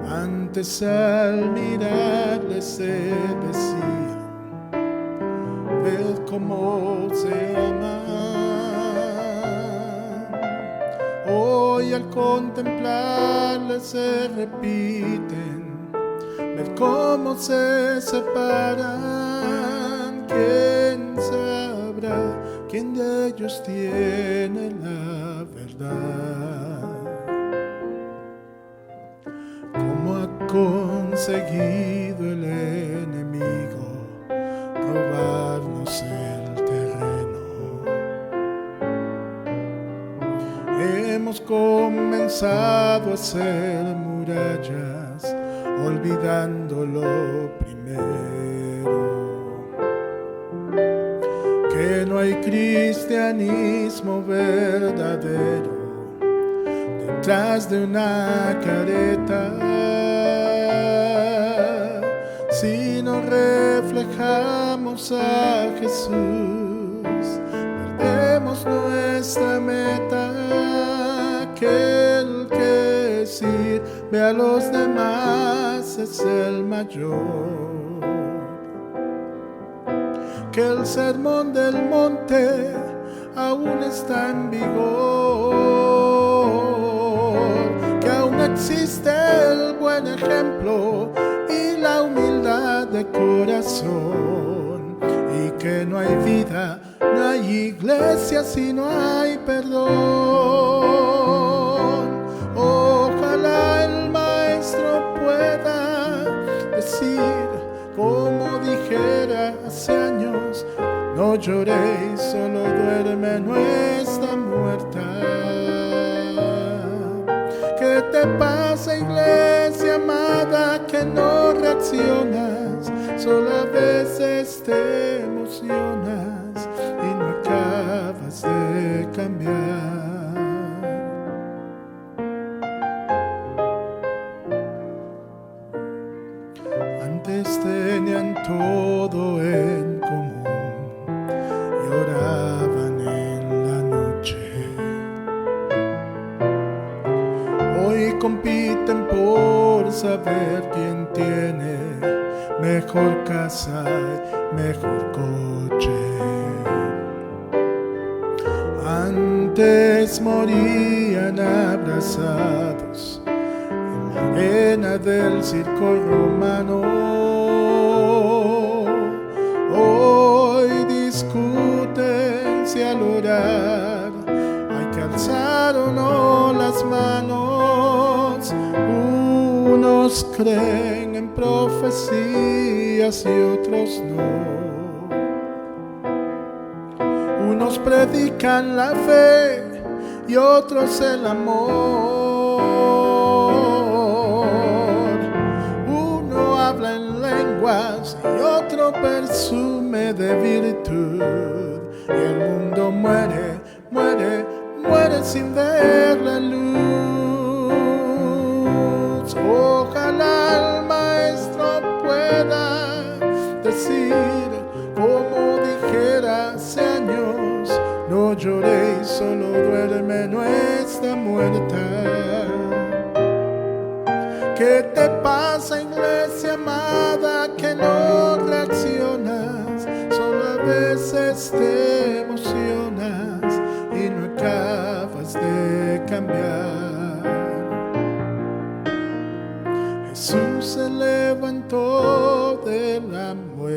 Antes al mirarles se decía, ved cómo se aman. Hoy al contemplarles se repiten, ved cómo se separan. ¿Quién sabrá quién de ellos tiene la verdad? ¿Cómo ha conseguido el enemigo robarnos el terreno? hemos comenzado a hacer murallas, olvidando lo primero, que no hay cristianismo verdadero detrás de una careta. Si no reflejamos a Jesús, perdemos nuestra meta, que el que sirve a los demás es el mayor, que el sermón del monte aún está en vigor, que aún existe el buen ejemplo y la humildad de corazón, y que no hay vida, no hay iglesia si no hay perdón. Ojalá el maestro pueda decir, como dijera hace años: no lloréis, solo duerme, no está muerta. ¿Qué te pasa, iglesia amada, que no reaccionas? Solo a veces te emocionas y no acabas de cambiar. Antes tenían todo en común y oraban en la noche. Hoy compiten por saber quién tiene mejor casa y mejor coche. Antes morían abrazados en la arena del circo romano. Hoy discuten si al orar hay que alzar o no las manos. Unos creen en profecías y otros no. Unos predican la fe y otros el amor. Uno habla en lenguas y otro presume de virtud. Y el mundo muere, muere, muere sin ver la luz. Ojalá el maestro pueda decir, como dijera hace años: no lloréis, solo duerme, no está muerta. ¿Qué te pasa, iglesia amada, que no reaccionas? Solo a veces te emocionas y no acabas de cambiar. Jesús se levantó de la muerte.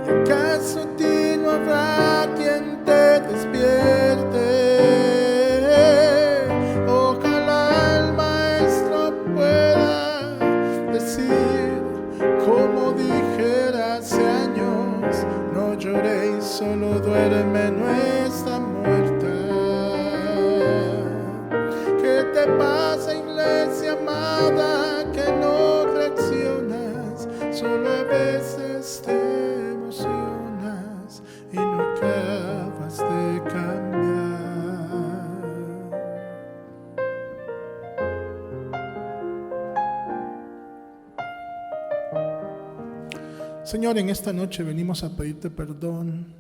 ¿Y acaso a ti no habrá quien te despierte? Ojalá el maestro pueda decir, como dijera hace años: no lloréis, solo duerme, no está muerta. ¿Qué te pasa, iglesia amada, que no reaccionas? Solo a veces te emocionas y no acabas de cambiar. Señor, en esta noche venimos a pedirte perdón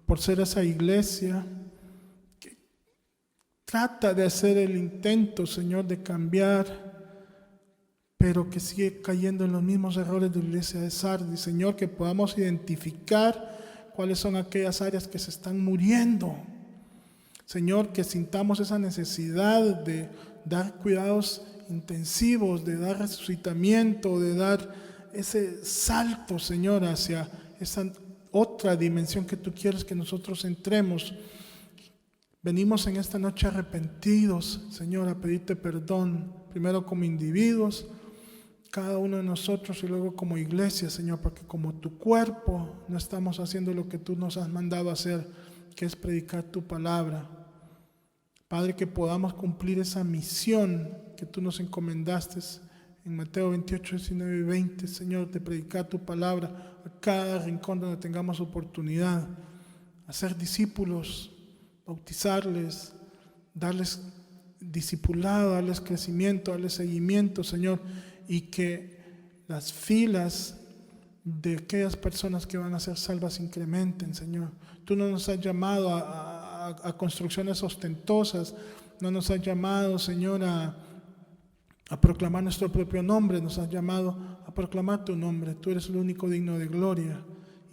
por ser esa iglesia que trata de hacer el intento, Señor, de cambiar, pero que sigue cayendo en los mismos errores de la iglesia de Sardis. Señor, que podamos identificar cuáles son aquellas áreas que se están muriendo. Señor, que sintamos esa necesidad de dar cuidados intensivos, de dar resucitamiento, de dar ese salto, Señor, hacia esa otra dimensión que tú quieres que nosotros entremos. Venimos en esta noche arrepentidos, Señor, a pedirte perdón, primero como individuos, cada uno de nosotros, y luego como iglesia, Señor, porque como tu cuerpo no estamos haciendo lo que tú nos has mandado hacer que es predicar tu palabra. Padre, que podamos cumplir esa misión que tú nos encomendaste en Mateo 28, 19 y 20, Señor, de predicar tu palabra a cada rincón donde tengamos oportunidad, hacer discípulos, bautizarles, darles discipulado, darles crecimiento, darles seguimiento, Señor, y que las filas de aquellas personas que van a ser salvas incrementen, Señor. Tú no nos has llamado a construcciones ostentosas, no nos has llamado, Señor, a proclamar nuestro propio nombre, nos has llamado a proclamar tu nombre. Tú eres el único digno de gloria.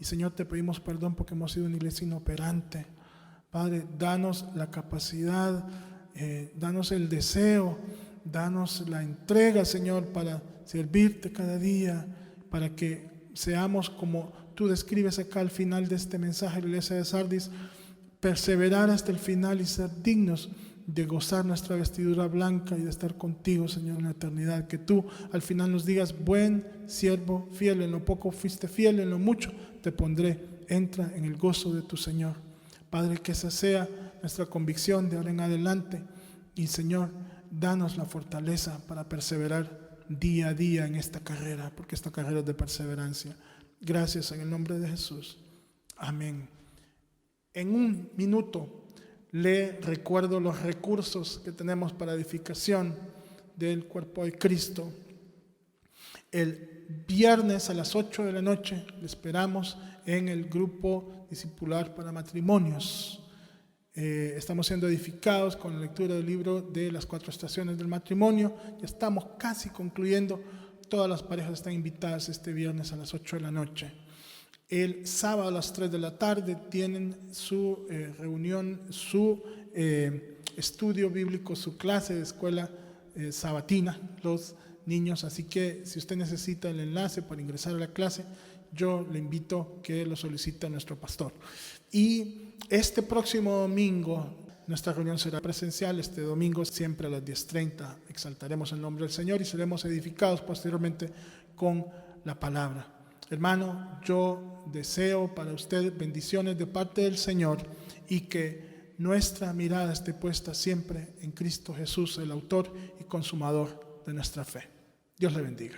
Y Señor, te pedimos perdón porque hemos sido una iglesia inoperante. Padre, danos la capacidad, danos el deseo, danos la entrega, Señor, para servirte cada día, para que seamos como tú describes acá al final de este mensaje de la iglesia de Sardis, perseverar hasta el final y ser dignos de gozar nuestra vestidura blanca y de estar contigo, Señor, en la eternidad. Que tú al final nos digas: buen siervo fiel, en lo poco fuiste fiel, en lo mucho te pondré, entra en el gozo de tu Señor. Padre, que esa sea nuestra convicción de ahora en adelante, y Señor, danos la fortaleza para perseverar día a día en esta carrera, porque esta carrera es de perseverancia. Gracias en el nombre de Jesús. Amén. En un minuto le recuerdo los recursos que tenemos para edificación del cuerpo de Cristo. El viernes a las 8 de la noche le esperamos en el grupo discipular para matrimonios. Estamos siendo edificados con la lectura del libro de las 4 estaciones del matrimonio. Ya estamos casi concluyendo. Todas las parejas están invitadas este viernes a las 8 de la noche. El sábado a las 3 de la tarde tienen su reunión, su estudio bíblico, su clase de escuela sabatina, los niños. Así que si usted necesita el enlace para ingresar a la clase, yo le invito que lo solicite a nuestro pastor. Y este próximo domingo, nuestra reunión será presencial. Este domingo siempre a las 10:30 exaltaremos el nombre del Señor y seremos edificados posteriormente con la palabra. Hermano, yo deseo para usted bendiciones de parte del Señor y que nuestra mirada esté puesta siempre en Cristo Jesús, el autor y consumador de nuestra fe. Dios le bendiga.